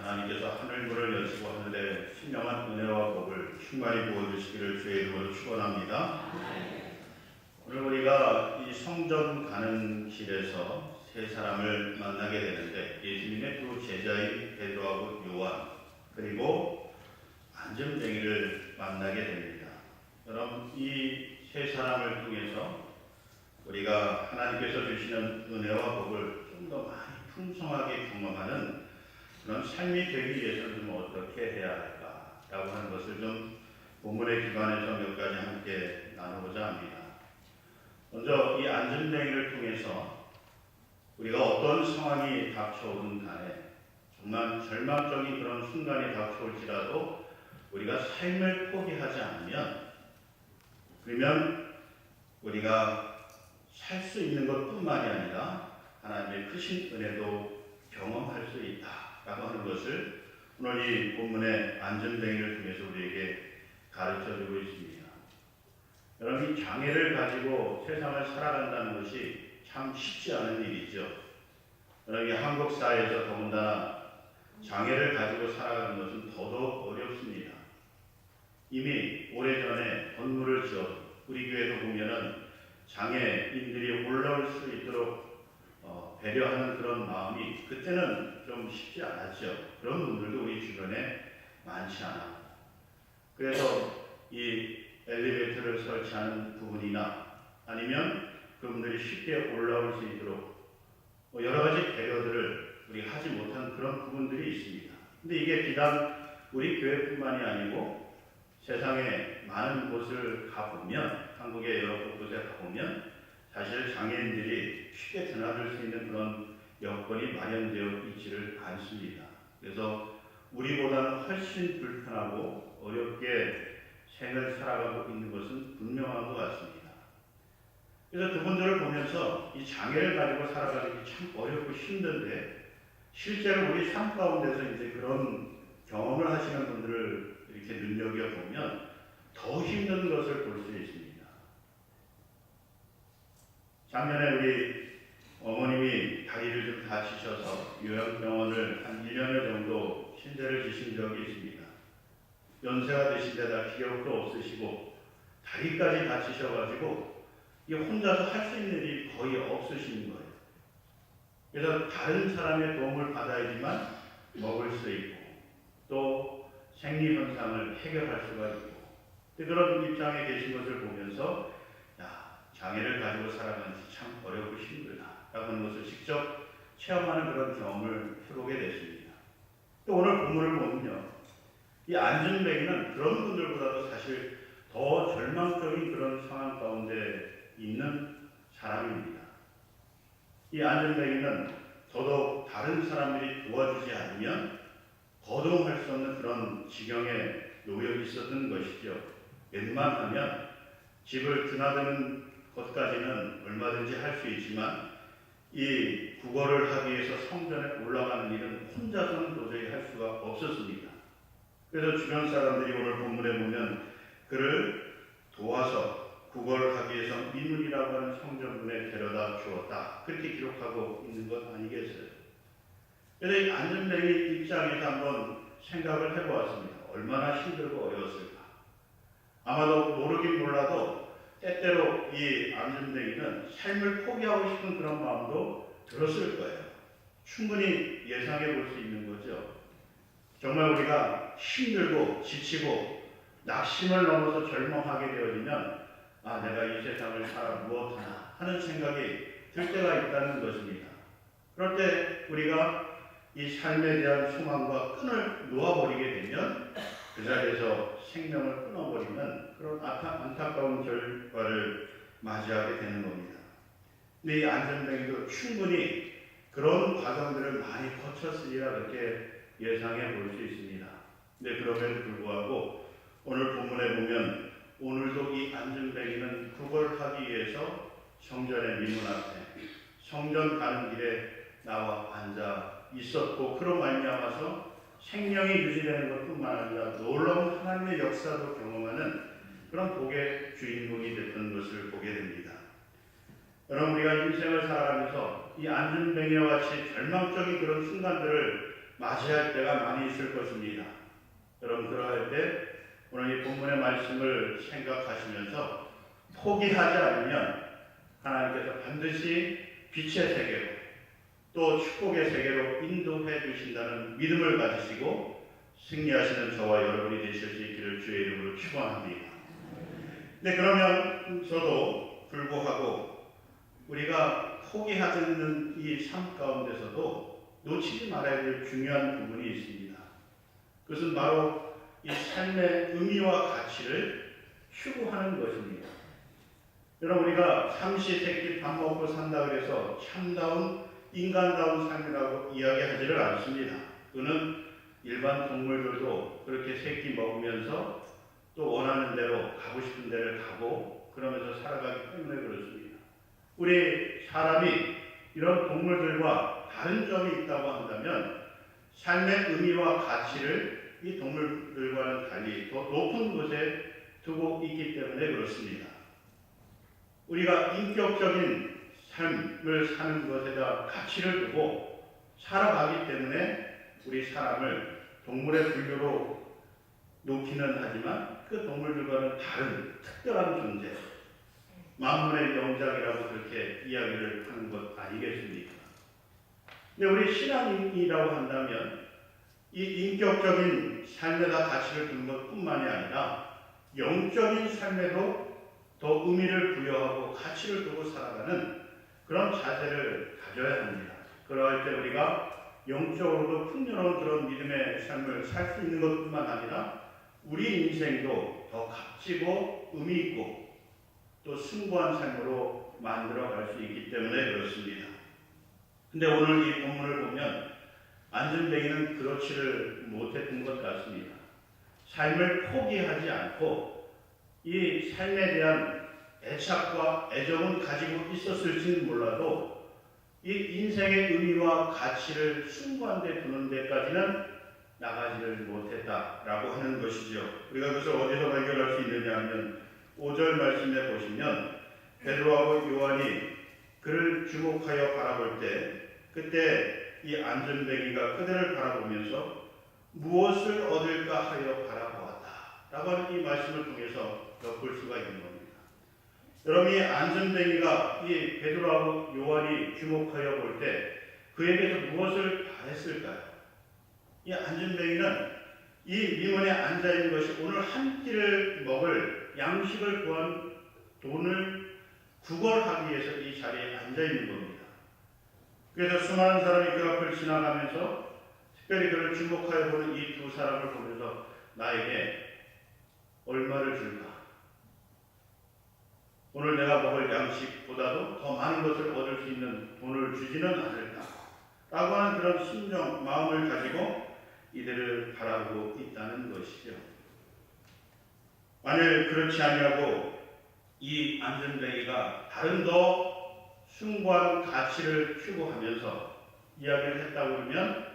하나님께서 하늘문을 여시고 하늘에 신령한 은혜와 복을 충만히 부어주시기를 주의 이름으로 축원합니다. 오늘 우리가 이 성전 가는 길에서 세 사람을 만나게 되는데, 예수님의 두 제자인 베드로하고 요한, 그리고 안전뱅이를 만나게 됩니다. 여러분, 이 세 사람을 통해서 우리가 하나님께서 주시는 은혜와 복을 좀 더 많이 풍성하게 경험하는 그런 삶이 되기 위해서는 좀 어떻게 해야 할까라고 하는 것을 좀 본문의 기반에서 몇 가지 함께 나누고자 합니다. 먼저 이 안전뱅이를 통해서 우리가 어떤 상황이 닥쳐오든 간에, 정말 절망적인 그런 순간이 닥쳐올지라도 우리가 삶을 포기하지 않으면, 그러면 우리가 살 수 있는 것뿐만이 아니라 하나님의 크신 은혜도 경험할 수 있다라고 하는 것을 오늘 이 본문의 안전뱅이를 통해서 우리에게 가르쳐주고 있습니다. 여러분, 이 장애를 가지고 세상을 살아간다는 것이 참 쉽지 않은 일이죠. 여러분, 한국 사회에서 더군다나 장애를 가지고 살아가는 것은 더더욱 어렵습니다. 이미 오래전에 건물을 지어 우리 교회도 보면은 장애인들이 올라올 수 있도록 배려하는 그런 마음이 그때는 좀 쉽지 않았죠. 그런 분들도 우리 주변에 많지 않아. 그래서 이 엘리베이터를 설치하는 부분이나 아니면 그분들이 쉽게 올라올 수 있도록 여러 가지 배려들을 우리 하지 못한 그런 부분들이 있습니다. 근데 이게 비단 우리 교회뿐만이 아니고 세상에 많은 곳을 가보면, 한국의 여러 곳에 가보면 사실 장애인들이 쉽게 드나들 수 있는 그런 여건이 마련되어 있지를 않습니다. 그래서 우리보다는 훨씬 불편하고 어렵게 생을 살아가고 있는 것은 분명한 것 같습니다. 그래서 그분들을 보면서 이 장애를 가지고 살아가는 게 참 어렵고 힘든데, 실제로 우리 삶 가운데서 이제 그런 경험을 하시는 분들을 이렇게 눈여겨보면 더 힘든 것을 볼 수 있습니다. 작년에 우리 어머님이 다리를 좀 다치셔서 요양병원을 한 1년여 정도 신세를 지신 적이 있습니다. 연세가 되신 데다 기력도 없으시고 다리까지 다치셔가지고 이 혼자서 할 수 있는 일이 거의 없으신 거예요. 그래서 다른 사람의 도움을 받아야지만 먹을 수 있고 또 생리현상을 해결할 수가 있고, 그런 입장에 계신 것을 보면서 장애를 가지고 살아가는 것이 참 어렵고 힘들다라고 하는 것을 직접 체험하는 그런 경험을 해보게 됐습니다. 또 오늘 본문을 보면요, 이 안전뱅이는 그런 분들보다도 사실 더 절망적인 그런 상황 가운데 있는 사람입니다. 이 안전뱅이는 더더욱 다른 사람들이 도와주지 않으면 거동할 수 없는 그런 지경에 놓여 있었던 것이죠. 웬만하면 집을 드나드는 것까지는 얼마든지 할 수 있지만 이 구걸을 하기 위해서 성전에 올라가는 일은 혼자서는 도저히 할 수가 없었습니다. 그래서 주변 사람들이 오늘 본문에 보면 그를 도와서 구걸을 하기 위해서 민문이라고 하는 성전문에 데려다 주었다, 그렇게 기록하고 있는 것 아니겠어요? 그래서 이 안전뱅이 입장에서 한번 생각을 해보았습니다. 얼마나 힘들고 어려웠을까. 아마도 모르긴 몰라도 때때로 이 안전뱅이는 삶을 포기하고 싶은 그런 마음도 들었을 거예요. 충분히 예상해 볼 수 있는 거죠. 정말 우리가 힘들고 지치고 낙심을 넘어서 절망하게 되어지면 내가 이 세상을 살아 무엇하나 하는 생각이 들 때가 있다는 것입니다. 그럴 때 우리가 이 삶에 대한 소망과 끈을 놓아버리게 되면 그 자리에서 생명을 끊어버리는 그런 안타까운 결과를 맞이하게 되는 겁니다. 근데 이 안전뱅이도 충분히 그런 과정들을 많이 거쳤으리라 그렇게 예상해 볼 수 있습니다. 근데 그럼에도 불구하고 오늘 본문에 보면 오늘도 이 안전뱅이는 그걸 하기 위해서 성전의 미문 앞에, 성전 가는 길에 나와 앉아 있었고, 그로 말미암아서 생명이 유지되는 것뿐만 아니라 놀라운 하나님의 역사도 경험하는 그런 복의 주인공이 됐던 것을 보게 됩니다. 여러분, 우리가 인생을 살아가면서 이 안전뱅이와 같이 절망적인 그런 순간들을 맞이할 때가 많이 있을 것입니다. 여러분, 그러할 때 오늘 이 본문의 말씀을 생각하시면서 포기하지 않으면 하나님께서 반드시 빛의 세계로 또 축복의 세계로 인도해 주신다는 믿음을 가지시고 승리하시는 저와 여러분이 되실 수 있기를 주의 이름으로 축원합니다. 근데 그러면서도 불구하고 우리가 포기하지 않는 이 삶 가운데서도 놓치지 말아야 될 중요한 부분이 있습니다. 그것은 바로 이 삶의 의미와 가치를 추구하는 것입니다. 여러분, 우리가 삼시세끼 밥 먹고 산다 그래서 참다운 인간다운 삶이라고 이야기하지를 않습니다. 그는 일반 동물들도 그렇게 새끼 먹으면서 또 원하는 대로 가고 싶은 데를 가고 그러면서 살아가기 때문에 그렇습니다. 우리 사람이 이런 동물들과 다른 점이 있다고 한다면 삶의 의미와 가치를 이 동물들과는 달리 더 높은 곳에 두고 있기 때문에 그렇습니다. 우리가 인격적인 삶을 사는 것에다 가치를 두고 살아가기 때문에 우리 사람을 동물의 분류로 놓기는 하지만 그 동물들과는 다른 특별한 존재, 만물의 영장이라고 그렇게 이야기를 하는 것 아니겠습니까? 근데 우리 신앙인이라고 한다면 이 인격적인 삶에다 가치를 두는 것뿐만이 아니라 영적인 삶에도 더 의미를 부여하고 가치를 두고 살아가는 그런 자세를 가져야 합니다. 그럴 때 우리가 영적으로도 풍요로운 그런 믿음의 삶을 살 수 있는 것뿐만 아니라 우리 인생도 더 값지고 의미 있고 또 숭고한 삶으로 만들어갈 수 있기 때문에 그렇습니다. 근데 오늘 이 본문을 보면 안전뱅이는 그렇지를 못했던 것 같습니다. 삶을 포기하지 않고 이 삶에 대한 애착과 애정은 가지고 있었을지는 몰라도 이 인생의 의미와 가치를 숭고한 데 두는 데까지는 나가지를 못했다라고 하는 것이죠. 우리가 그것을 어디서 발견할 수 있느냐 하면 5절 말씀에 보시면 베드로하고 요한이 그를 주목하여 바라볼 때 그때 이 안전뱅이가 그들을 바라보면서 무엇을 얻을까 하여 바라보았다 라고 하는 이 말씀을 통해서 엿볼 수가 있는 겁니다. 여러분, 이 안전뱅이가 이 베드로하고 요한이 주목하여 볼 때 그에게서 무엇을 바랬을까요? 이 안전뱅이는 이 미문에 앉아있는 것이 오늘 한 끼를 먹을 양식을 구한 돈을 구걸하기 위해서 이 자리에 앉아있는 겁니다. 그래서 수많은 사람이 그 앞을 지나가면서 특별히 그를 주목하여 보는 이 두 사람을 보면서 나에게 얼마를 줄까? 오늘 내가 먹을 양식보다도 더 많은 것을 얻을 수 있는 돈을 주지는 않을까? 라고 하는 그런 심정, 마음을 가지고 이들을 바라보고 있다는 것이죠. 만일 그렇지 아니하고 이 안전뱅이가 다른 더 숭고한 가치를 추구하면서 이야기를 했다고 하면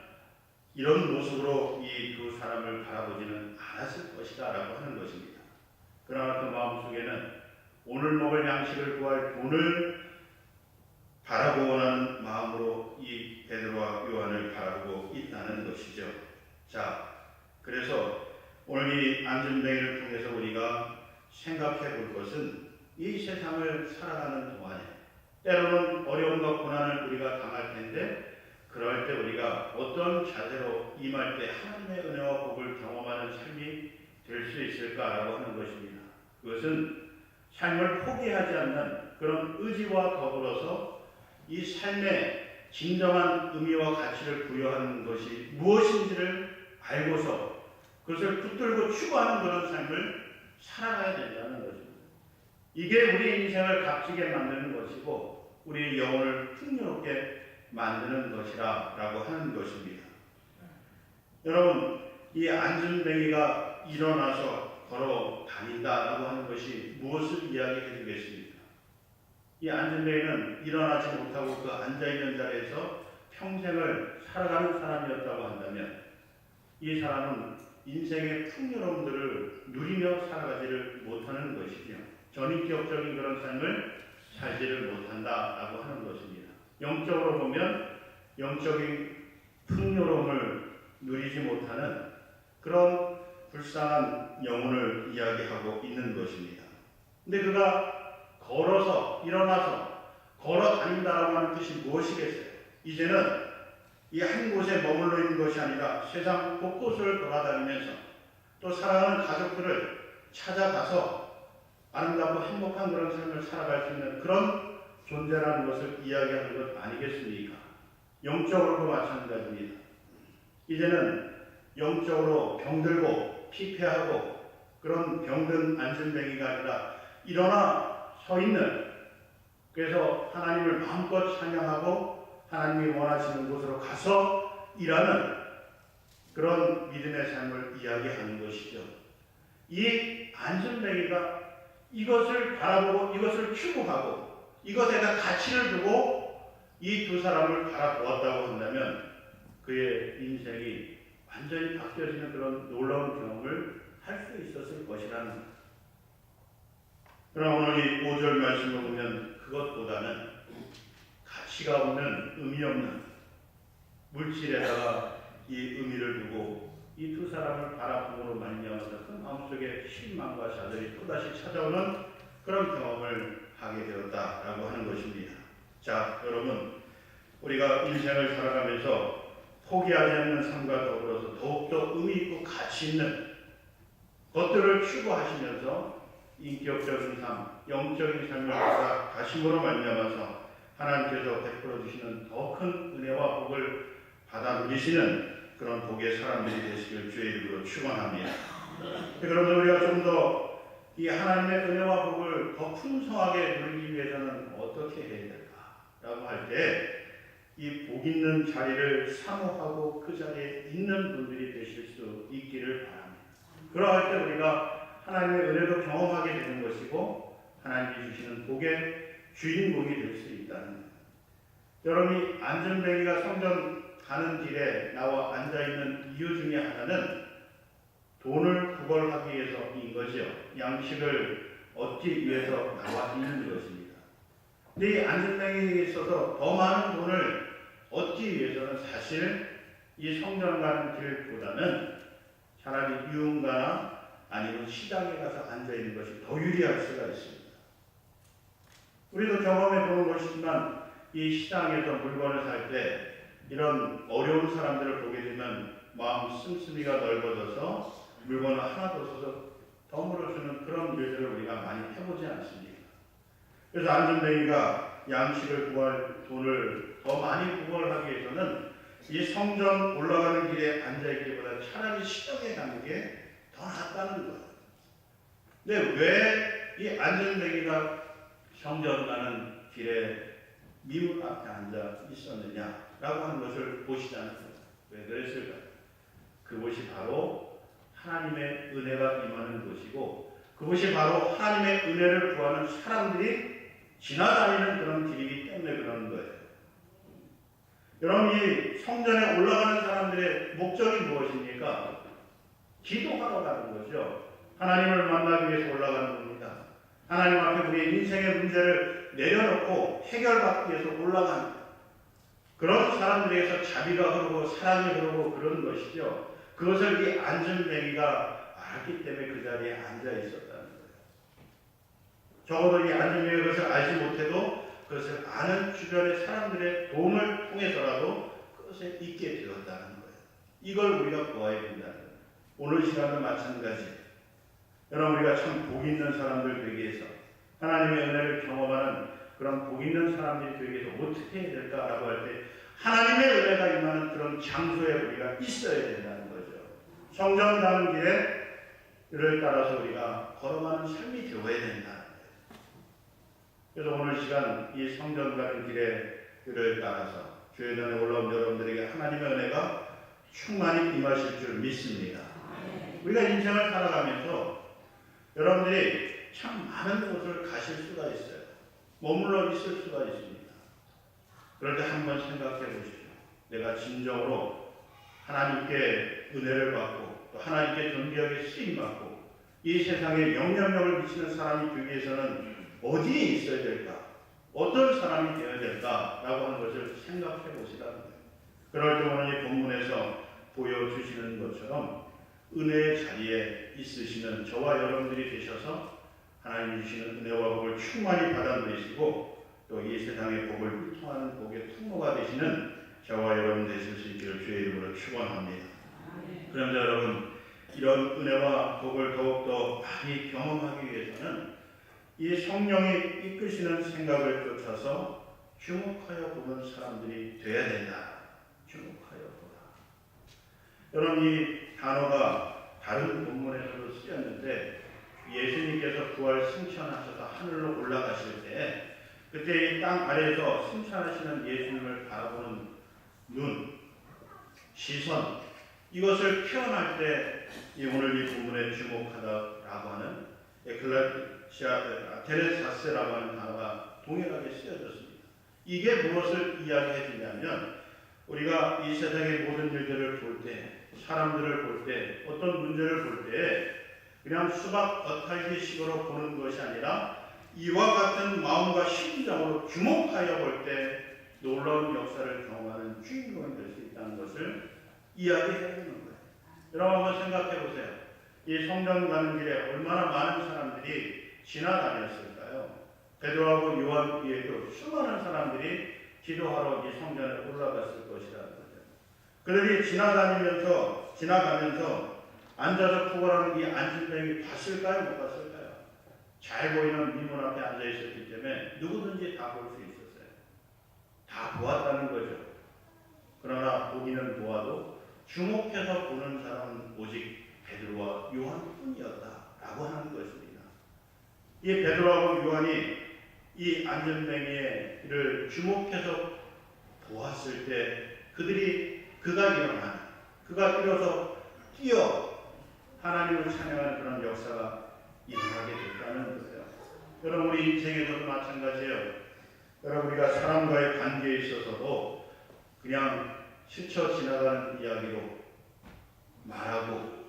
이런 모습으로 이 두 사람을 바라보지는 않았을 것이다 라고 하는 것입니다. 그러나 그 마음속에는 오늘 먹을 양식을 구할 돈을 바라보고 하는 마음으로 이 베드로와 요한을 바라보고 있다는 것이죠. 자, 그래서 오늘 이 안전뱅이를 통해서 우리가 생각해 볼 것은 이 세상을 살아가는 동안에 때로는 어려움과 고난을 우리가 당할 텐데 그럴 때 우리가 어떤 자세로 임할 때 하나님의 은혜와 복을 경험하는 삶이 될 수 있을까라고 하는 것입니다. 그것은 삶을 포기하지 않는 그런 의지와 더불어서 이 삶의 진정한 의미와 가치를 부여하는 것이 무엇인지를 알고서 그것을 붙들고 추구하는 그런 삶을 살아가야 된다는 것입니다. 이게 우리 인생을 값지게 만드는 것이고 우리의 영혼을 풍요롭게 만드는 것이라 라고 하는 것입니다. 여러분, 이 안전뱅이가 일어나서 걸어 다닌다라고 하는 것이 무엇을 이야기해 주겠습니까? 이 안전뱅이는 일어나지 못하고 그 앉아있는 자리에서 평생을 살아가는 사람이었다고 한다면 이 사람은 인생의 풍요로움들을 누리며 살아가지를 못하는 것이죠. 전인격적인 그런 삶을 살지를 못한다라고 하는 것입니다. 영적으로 보면 영적인 풍요로움을 누리지 못하는 그런 불쌍한 영혼을 이야기하고 있는 것입니다. 근데 그가 걸어서 일어나서 걸어 다닌다라고 하는 뜻이 무엇이겠어요? 이제는 이 한 곳에 머물러 있는 것이 아니라 세상 곳곳을 돌아다니면서 또 사랑하는 가족들을 찾아가서 아름답고 행복한 그런 삶을 살아갈 수 있는 그런 존재라는 것을 이야기하는 것 아니겠습니까? 영적으로도 마찬가지입니다. 이제는 영적으로 병들고 피폐하고 그런 병든 안전뱅이가 아니라 일어나 서 있는, 그래서 하나님을 마음껏 찬양하고 하나님이 원하시는 곳으로 가서 일하는 그런 믿음의 삶을 이야기하는 것이죠. 이 안전뱅이가 이것을 바라보고 이것을 추구하고 이것에다 가치를 두고 이 두 사람을 바라보았다고 한다면 그의 인생이 완전히 바뀌어지는 그런 놀라운 경험을 할 수 있었을 것이라는 것. 그러나 오늘 이 5절 말씀을 보면 그것보다는 가치가 없는, 의미 없는 물질에다가 이 의미를 두고 이 두 사람을 바라봄으로 말미암아서 그 마음속에 실망과 좌절이 또다시 찾아오는 그런 경험을 하게 되었다라고 하는 것입니다. 자, 여러분, 우리가 인생을 살아가면서 포기하지 않는 삶과 더불어서 더욱더 의미 있고 가치 있는 것들을 추구하시면서 인격적인 삶, 영적인 삶을 살아가심으로 말미암아서 하나님께서 베풀어 주시는 더 큰 은혜와 복을 받아 누리시는 그런 복의 사람들이 되시길 주의 이름으로 축원합니다. 그러면 우리가 좀 더 이 하나님의 은혜와 복을 더 풍성하게 누리기 위해서는 어떻게 해야 될까라고 할 때 이 복 있는 자리를 사모하고 그 자리에 있는 분들이 되실 수 있기를 바랍니다. 그러할 때 우리가 하나님의 은혜도 경험하게 되는 것이고 하나님이 주시는 복의 주인공이 될 수 있다는 거예요. 여러분이 안전뱅이가 성전 가는 길에 나와 앉아있는 이유 중에 하나는 돈을 구걸하기 위해서인 거죠. 양식을 얻기 위해서 나와 있는 것입니다. 근데 이 안전뱅이에 있어서 더 많은 돈을 얻기 위해서는 사실 이 성전 가는 길보다는 차라리 유흥가나 아니면 시장에 가서 앉아있는 것이 더 유리할 수가 있습니다. 우리도 경험해 보는 것이지만 이 시장에서 물건을 살 때 이런 어려운 사람들을 보게 되면 마음 씀씀이가 넓어져서 물건을 하나 더 써서 더 물어주는 그런 일들을 우리가 많이 해보지 않습니까? 그래서 안전뱅이가 양식을 구할 돈을 더 많이 구걸하기 위해서는 이 성전 올라가는 길에 앉아있기보다 차라리 시장에 가는 게 더 낫다는 거예요. 근데 왜 이 안전뱅이가 성전 가는 길에 미문 앞에 앉아 있었느냐라고 하는 것을 보시자는 거예요. 왜 그랬을까요? 그곳이 바로 하나님의 은혜가 임하는 곳이고 그곳이 바로 하나님의 은혜를 구하는 사람들이 지나다니는 그런 길이기 때문에 그러는 거예요. 여러분, 이 성전에 올라가는 사람들의 목적이 무엇입니까? 기도하러 가는 거죠. 하나님을 만나기 위해서 올라가는 겁니다. 하나님 앞에 우리의 인생의 문제를 내려놓고 해결받기 위해서 올라가는 거예요. 그런 사람들에게서 자비가 흐르고 사랑이 흐르고 그런 것이죠. 그것을 이 안전뱅이가 알았기 때문에 그 자리에 앉아 있었다는 거예요. 적어도 이 안전뱅이가 그것을 알지 못해도 그것을 아는 주변의 사람들의 도움을 통해서라도 그것에 있게 되었다는 거예요. 이걸 우리가 보아야 된다는 거예요. 오늘 시간도 마찬가지. 여러분, 우리가 참 복 있는 사람들 되기 위해서 하나님의 은혜를 경험하는 그런 복 있는 사람들이 되기 위해서 어떻게 해야 될까라고 할 때 하나님의 은혜가 임하는 그런 장소에 우리가 있어야 된다는 거죠. 성전 가는 길을 따라서 우리가 걸어가는 삶이 되어야 된다는 거예요. 그래서 오늘 시간 이 성전 가는 길을 따라서 주회전에 올라온 여러분들에게 하나님의 은혜가 충만히 임하실 줄 믿습니다. 우리가 인생을 살아가면서 여러분들이 참 많은 곳을 가실 수가 있어요. 머물러 있을 수가 있습니다. 그럴 때 한번 생각해 보십시오. 내가 진정으로 하나님께 은혜를 받고 또 하나님께 존귀하게 쓰임받고 이 세상에 영향력을 미치는 사람이 되기 위해서는 어디에 있어야 될까? 어떤 사람이 되어야 될까라고 하는 것을 생각해 보시라는 거예요. 그럴 때 오늘 이 본문에서 보여주시는 것처럼 은혜의 자리에 있으시는 저와 여러분들이 되셔서 하나님 주시는 은혜와 복을 충만히 받아 누리시고 또 이 세상의 복을 유통하는 복의 통로가 되시는 저와 여러분 되실 수 있기를 주의 이름으로 축원합니다. 그런데 여러분, 이런 은혜와 복을 더욱더 많이 경험하기 위해서는 이 성령이 이끄시는 생각을 쫓아서 주목하여 보는 사람들이 되어야 된다. 주목하여 보라. 여러분, 이 단어가 다른 본문에서도 쓰였는데 예수님께서 부활 승천하셔서 하늘로 올라가실 때 그때 이 땅 아래에서 승천하시는 예수님을 바라보는 눈, 시선, 이것을 표현할 때 오늘 이 본문에 주목하다라고 하는 테레사스라고 하는 단어가 동일하게 쓰여졌습니다. 이게 무엇을 이야기해 주냐면 우리가 이 세상의 모든 일들을 볼 때, 사람들을 볼 때, 어떤 문제를 볼 때 그냥 수박 겉핥기식으로 보는 것이 아니라 이와 같은 마음과 심정으로 주목하여 볼 때 놀라운 역사를 경험하는 주인공이 될 수 있다는 것을 이야기해야 되는 거예요. 여러분 한번 생각해 보세요. 이 성전 가는 길에 얼마나 많은 사람들이 지나다녔을까요? 베드로하고 요한 위에도 수많은 사람들이 기도하러 이 성전에 올라갔을 것이라는 거죠. 그들이 지나가면서 앉아서 구걸하는 이 안진뱅이 봤을까요? 못 봤을까요? 잘 보이는 미문 앞에 앉아 있었기 때문에 누구든지 다 볼 수 있었어요. 다 보았다는 거죠. 그러나 보기는 보아도 주목해서 보는 사람은 오직 베드로와 요한뿐이었다라고 하는 것입니다. 이 베드로하고 요한이 이 안전뱅이를 주목해서 보았을 때 그가 일어서 뛰어 하나님을 찬양하는 그런 역사가 일어나게 됐다는 거예요. 여러분 우리 인생에서도 마찬가지예요. 여러분 우리가 사람과의 관계에 있어서도 그냥 스쳐 지나가는 이야기로 말하고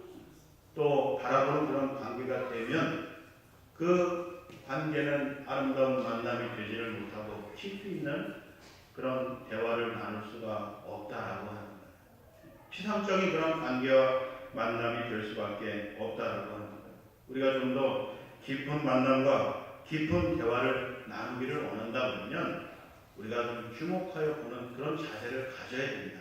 또 바라보는 그런 관계가 되면 그 관계는 아름다운 만남이 되지를 못하고 깊이 있는 그런 대화를 나눌 수가 없다라고 하는 거예요. 피상적인 그런 관계와 만남이 될 수밖에 없다라고 하는 거예요. 우리가 좀 더 깊은 만남과 깊은 대화를 나누기를 원한다 그러면 우리가 좀 주목하여 보는 그런 자세를 가져야 됩니다.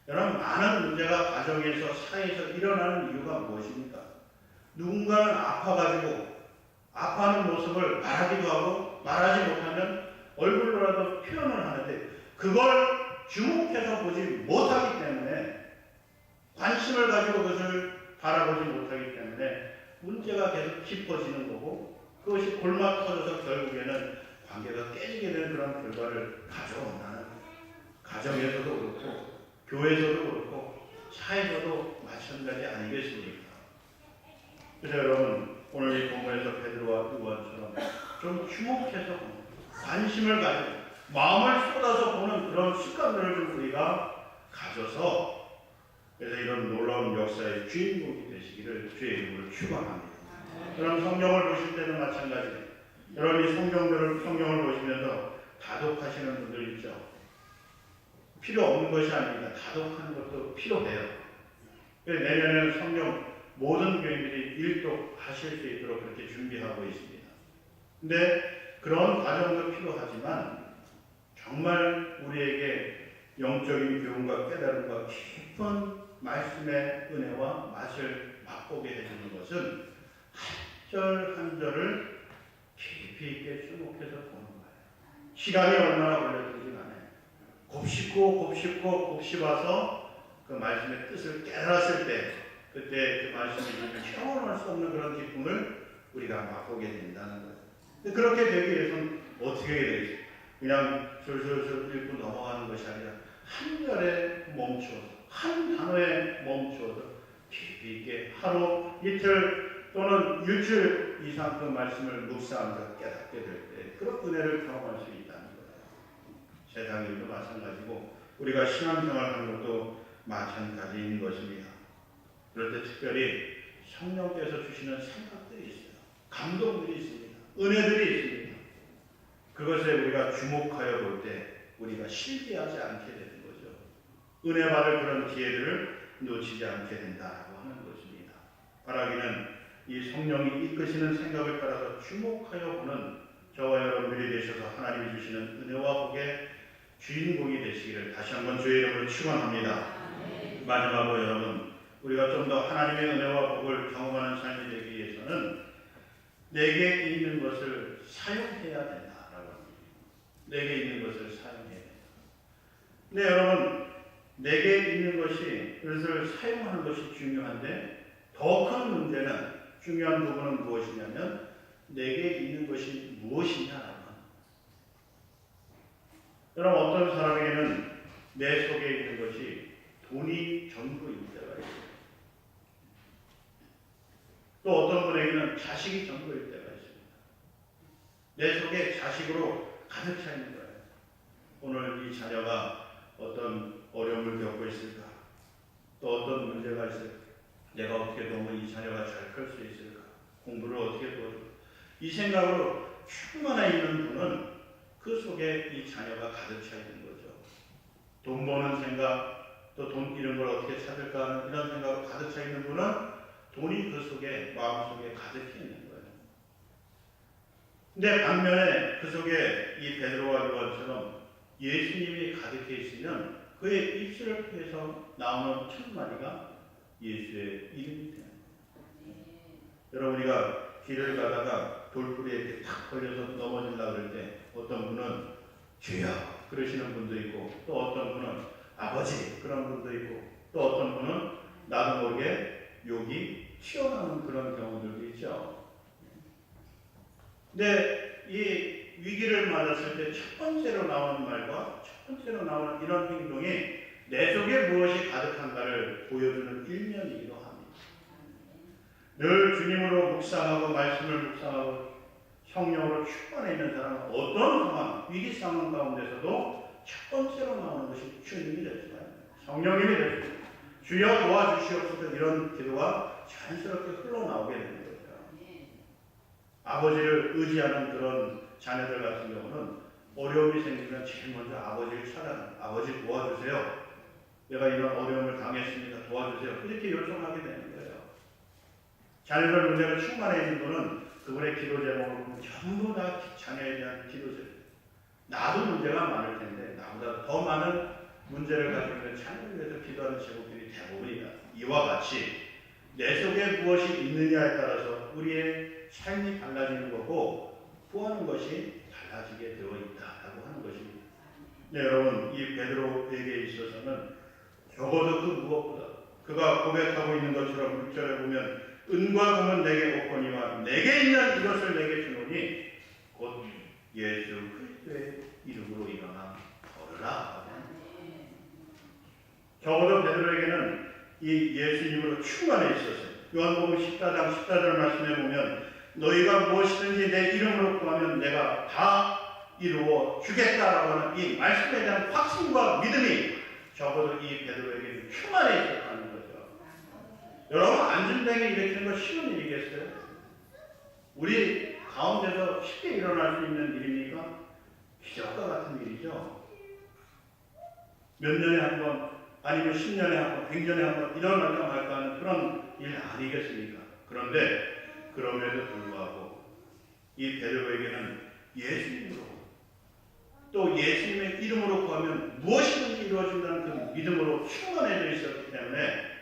여러분 많은 문제가 가정에서 사회에서 일어나는 이유가 무엇입니까? 누군가는 아파가지고 아파하는 모습을 말하기도 하고 말하지 못하면 얼굴로라도 표현을 하는데 그걸 주목해서 보지 못하기 때문에 관심을 가지고 그것을 바라보지 못하기 때문에 문제가 계속 깊어지는 거고 그것이 골마 터져서 결국에는 관계가 깨지게 되는 그런 결과를 가져온다는 가정에서도 그렇고 교회에서도 그렇고 사회에서도 마찬가지 아니겠습니까? 그래서 여러분 오늘 이 본문에서 베드로와 요한처럼 좀 주목해서 관심을 가지고 마음을 쏟아서 보는 그런 습관들을 좀 우리가 가져서 그래서 이런 놀라운 역사의 주인공이 되시기를 주의 이름으로 축원합니다. 여러분 성경을 보실 때는 마찬가지예요. 여러분이 성경을 보시면서 다독하시는 분들 있죠. 필요 없는 것이 아닙니다. 다독하는 것도 필요해요. 내년에는 성경 모든 교인들이 일독하실 수 있도록 그렇게 준비하고 있습니다. 근데 그런 과정도 필요하지만 정말 우리에게 영적인 교훈과 깨달음과 깊은 말씀의 은혜와 맛을 맛보게 해주는 것은 한 절 한 절을 깊이 있게 주목해서 보는 거예요. 시간이 얼마나 걸려든지 간에 곱씹어서 그 말씀의 뜻을 깨달았을 때 그때 그 말씀이 주는 형언할 수 없는 그런 기쁨을 우리가 맛보게 된다는 거예요. 근데 그렇게 되기 위해서는 어떻게 해야 되겠어요? 그냥 술술술 읽고 넘어가는 것이 아니라 한 절에 멈추어서 한 단어에 멈추어서 깊이 있게 하루, 이틀 또는 일주일 이상 그 말씀을 묵상하면서 깨닫게 될 때 그런 은혜를 경험할 수 있다는 거예요. 세상 일도 마찬가지고 우리가 신앙생활하는 것도 마찬가지인 것입니다. 그럴 때 특별히 성령께서 주시는 생각들이 있어요. 감동들이 있습니다. 은혜들이 있습니다. 그것에 우리가 주목하여 볼 때 우리가 실패하지 않게 되는 거죠. 은혜 받을 그런 기회들을 놓치지 않게 된다라고 하는 것입니다. 바라기는 이 성령이 이끄시는 생각을 따라서 주목하여 보는 저와 여러분들이 되셔서 하나님이 주시는 은혜와 복의 주인공이 되시기를 다시 한번 주의 이름으로 축원합니다. 마지막으로 여러분, 우리가 좀 더 하나님의 은혜와 복을 경험하는 삶이 되기 위해서는 내게 있는 것을 사용해야 된다라고 합니다. 내게 있는 것을 사용해야 된다. 네, 여러분, 내게 있는 그것을 사용하는 것이 중요한데 더 큰 문제는, 중요한 부분은 무엇이냐면 내게 있는 것이 무엇이냐라는 겁니다. 여러분, 어떤 사람에게는 내 속에 있는 것이 돈이 전부일 때가 있어요. 또 어떤 분에게는 자식이 전부일 때가 있습니다. 내 속에 자식으로 가득 차 있는 거예요. 오늘 이 자녀가 어떤 어려움을 겪고 있을까? 또 어떤 문제가 있을까? 내가 어떻게 도우면 이 자녀가 잘 클 수 있을까? 공부를 어떻게 도와줄까? 이 생각으로 충만해 있는 분은 그 속에 이 자녀가 가득 차 있는 거죠. 돈 버는 생각, 또 돈 이런 걸 어떻게 찾을까 하는 이런 생각으로 가득 차 있는 분은 돈이 그 속에, 마음속에 가득히 있는 거예요. 근데 반면에 그 속에 이 베드로와 요한처럼 예수님이 가득해 있으면 그의 입술을 통해서 나오는 첫 마디가 예수의 이름이 되는 거예요. 여러분이가 길을 가다가 돌부리에 이렇게 탁 걸려서 넘어지려고 그럴 때 어떤 분은 주여 그러시는 분도 있고, 또 어떤 분은 아버지 그런 분도 있고, 또 어떤 분은 나도 모르게 욕이 튀어나오는 그런 경우들도 있죠. 근데 이 위기를 맞았을 때 첫 번째로 나오는 말과 첫 번째로 나오는 이런 행동이 내 속에 무엇이 가득한가를 보여주는 일면이기도 합니다. 늘 주님으로 묵상하고 말씀을 묵상하고 성령으로 충만해 있는 사람은 어떤 상황, 위기 상황 가운데서도 첫 번째로 나오는 것이 주님이 되시다. 성령님이 되시다. 주여 도와주시옵소서, 이런 기도가 자연스럽게 흘러나오게 되는 거죠. 아버지를 의지하는 그런 자녀들 같은 경우는 어려움이 생기면 제일 먼저 아버지를 찾아가는, 아버지 도와주세요. 내가 이런 어려움을 당했습니다. 도와주세요. 이렇게 요청하게 되는 거예요. 자녀들 문제가 충만해 있는 분은 그분의 기도 제목을 보면 전부 다 자녀에 대한 기도 제목. 나도 문제가 많을 텐데 나보다 더 많은 문제를 가지고 있는 자녀를 위해서 기도하는 제목들이 대부분이다. 이와 같이 내 속에 무엇이 있느냐에 따라서 우리의 삶이 달라지는 거고 구하는 것이 달라지게 되어 있다라고 하는 것입니다. 네, 여러분, 이 베드로에게 있어서는 적어도 그 무엇보다 그가 고백하고 있는 것처럼 6절에 보면 은과 금은 내게 없거니와 내게 있는 이것을 내게 주노니 곧 예수 그리스도의 이름으로 일어나 걸으라. 적어도 베드로에게는 이 예수님으로 충만해 있었어요. 요한복음 14장 14절 말씀에 보면 너희가 무엇이든지 내 이름으로 구하면 내가 다 이루어 주겠다라고 하는 이 말씀에 대한 확신과 믿음이 적어도 이 베드로에게는 충만해 있었다는 거죠. 여러분, 안진뱅이 일으키는 거 쉬운 일이겠어요? 우리 가운데서 쉽게 일어날 수 있는 일입니까? 기적과 같은 일이죠. 몇 년에 한 번, 아니면 10년에 한 번, 100년에 한 번 일어날까 말까 하는 그런 일 아니겠습니까? 그런데 그럼에도 불구하고 이 베드로에게는 예수님으로, 또 예수님의 이름으로 구하면 무엇이든지 이루어진다는 그 믿음으로 충만해져 있었기 때문에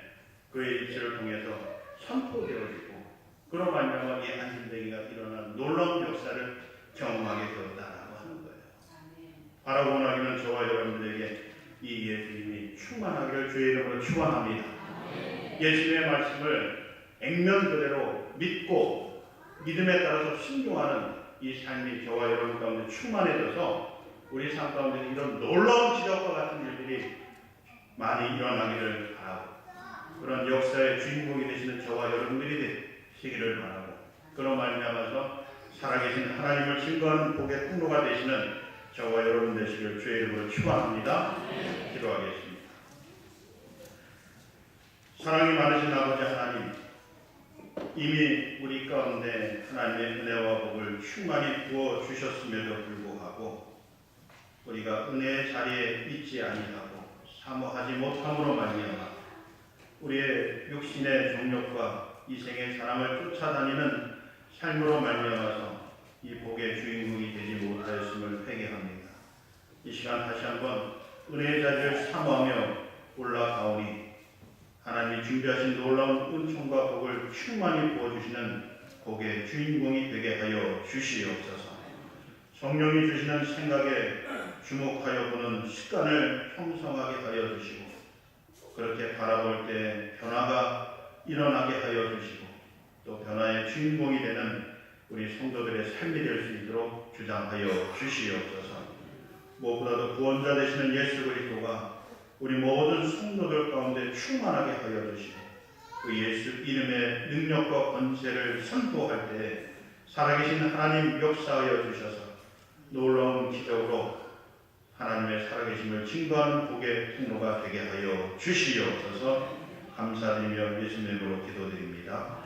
그의 입술을 통해서 선포되어지고 그로 말미암아 이 안진뱅이가 일어난 놀라운 역사를 경험하게 되었다라고 하는 거예요. 바라고 원하기는 저와 여러분들에게 이 예수님이 충만하기를 주의 이름으로 축원합니다. 예수님의 말씀을 액면 그대로 믿고 믿음에 따라서 순종하는 이 삶이 저와 여러분 가운데 충만해져서 우리 삶 가운데 이런 놀라운 기적과 같은 일들이 많이 일어나기를 바라고, 그런 역사의 주인공이 되시는 저와 여러분들이 되시기를 바라고, 그런 말미암아서 살아계신 하나님을 증거하는 복의 통로가 되시는 저와 여러분 되시기를 주의 이름으로 축원합니다. 기도하겠습니다. 사랑이 많으신 아버지 하나님, 이미 우리 가운데 하나님의 은혜와 복을 충만히 부어 주셨음에도 불구하고 우리가 은혜의 자리에 있지 아니하고 사모하지 못함으로 말미암아 우리의 육신의 정욕과 이생의 사랑을 쫓아다니는 삶으로 말미암아서 이 복의 주인공이 되지 못하였음을 회개합니다. 이 시간 다시 한번 은혜의 자리를 사모하며 올라가오니 하나님이 준비하신 놀라운 은총과 복을 충만히 부어주시는 복의 주인공이 되게 하여 주시옵소서. 성령이 주시는 생각에 주목하여 보는 습관을 형성하게 하여 주시고 그렇게 바라볼 때 변화가 일어나게 하여 주시고 또 변화의 주인공이 되는 우리 성도들의 삶이 될 수 있도록 주장하여 주시옵소서. 무엇보다도 구원자 되시는 예수 그리스도가 우리 모든 성도들 가운데 충만하게 하여 주시고 그 예수 이름의 능력과 권세를 선포할 때 살아계신 하나님 역사하여 주셔서 놀라운 기적으로 하나님의 살아계심을 증거하는 복의 통로가 되게 하여 주시옵소서. 감사드리며 예수님으로 기도드립니다.